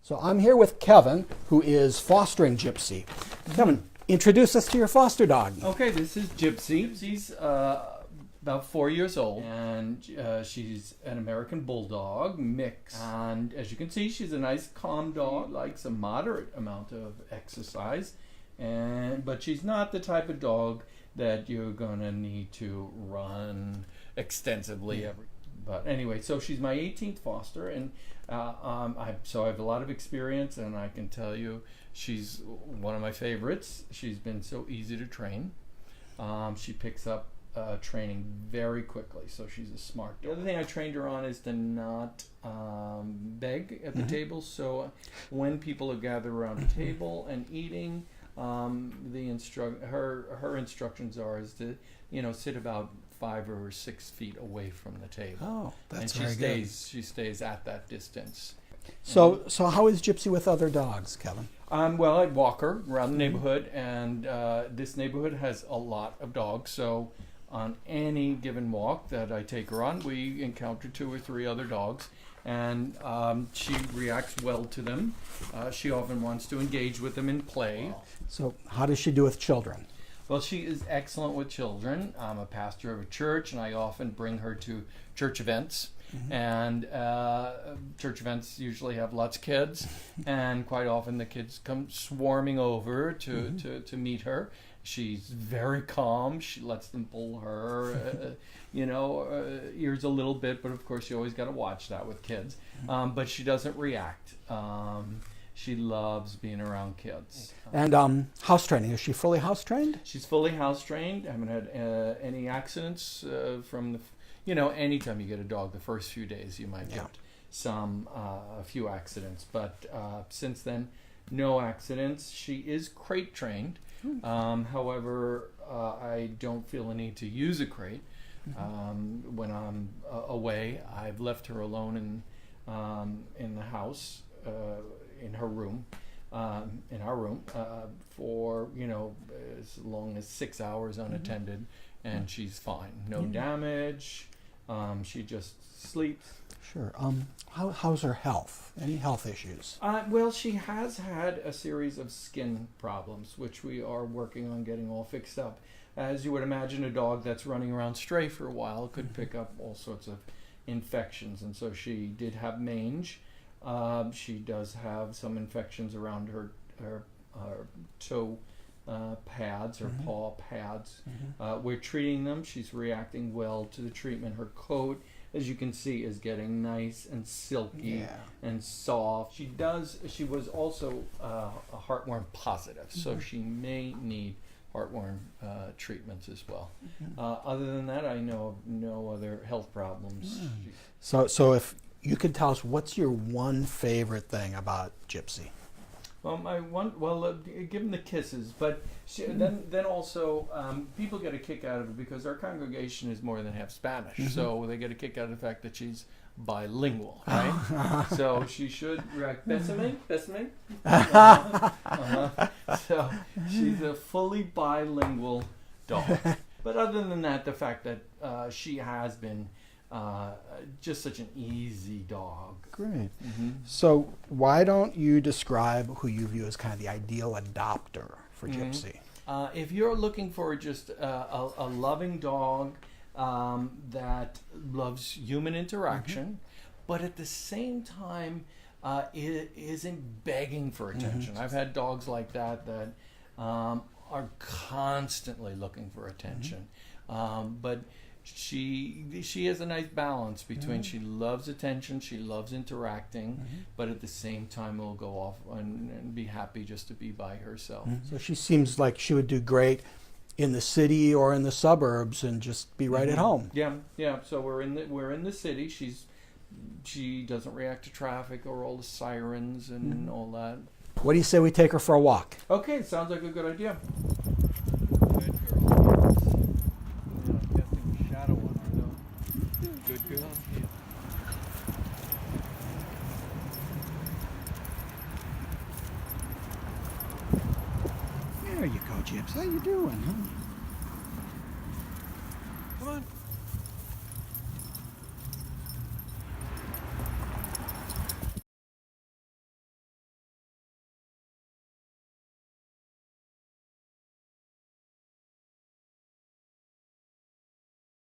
So I'm here with Kevin, who is fostering Gypsy. Kevin, introduce us to your foster dog. Okay, this is Gypsy. Gypsy's about 4 years old, and she's an American Bulldog mix. And as you can see, she's a nice, calm dog, likes a moderate amount of exercise, but she's not the type of dog that you're gonna need to run extensively. But anyway, so she's my 18th foster, and so I have a lot of experience, and I can tell you she's one of my favorites. She's been so easy to train. She picks up training very quickly, so she's a smart dog. The other thing I trained her on is to not beg at the table. So when people are gathered around a table and eating, her instructions are to sit about 5 or 6 feet away from the table. Oh, that's and very good. She stays at that distance. So how is Gypsy with other dogs, Kevin? Well, I walk her around the neighborhood, and this neighborhood has a lot of dogs. So on any given walk that I take her on, we encounter 2 or 3 other dogs, and she reacts well to them. She often wants to engage with them in play. So how does she do with children? Well, she is excellent with children. I'm a pastor of a church, and I often bring her to church events. And church events usually have lots of kids, and quite often the kids come swarming over to meet her. She's very calm. She lets them pull her, ears a little bit, but of course you always got to watch that with kids. But she doesn't react. She loves being around kids. And house training, is she fully house trained? She's fully house trained. I haven't had any accidents from the... anytime you get a dog, the first few days you might get a few accidents. But since then, no accidents. She is crate trained. However, I don't feel a need to use a crate. When I'm away, I've left her alone in the house, in her room. In our room for as long as 6 hours unattended, and she's fine. No damage. She just sleeps. Sure. How's her health? Any health issues? Well, she has had a series of skin problems, which we are working on getting all fixed up. As you would imagine, a dog that's running around stray for a while could pick up all sorts of infections, and so she did have mange. She does have some infections around her toe pads, her paw pads. We're treating them. She's reacting well to the treatment. Her coat, as you can see, is getting nice and silky and soft. She was also a heartworm positive, so she may need heartworm treatments as well. Other than that, I know of no other health problems. So if you could tell us, what's your one favorite thing about Gypsy? Well, give them the kisses, but then also people get a kick out of it because our congregation is more than half Spanish, so they get a kick out of the fact that she's bilingual, right? So she should react, besame. So she's a fully bilingual dog. But other than that, the fact that she has been just such an easy dog. Great. So why don't you describe who you view as kind of the ideal adopter for Gypsy? If you're looking for just a loving dog that loves human interaction, but at the same time isn't begging for attention. I've had dogs like that are constantly looking for attention, but she has a nice balance between she loves attention, she loves interacting, but at the same time will go off and be happy just to be by herself. So she seems like she would do great in the city or in the suburbs and just be right at home. Yeah. So we're in the city. She doesn't react to traffic or all the sirens and all that. What do you say we take her for a walk? Okay, sounds like a good idea. Good girl. There you go, Gyps. How you doing? Huh?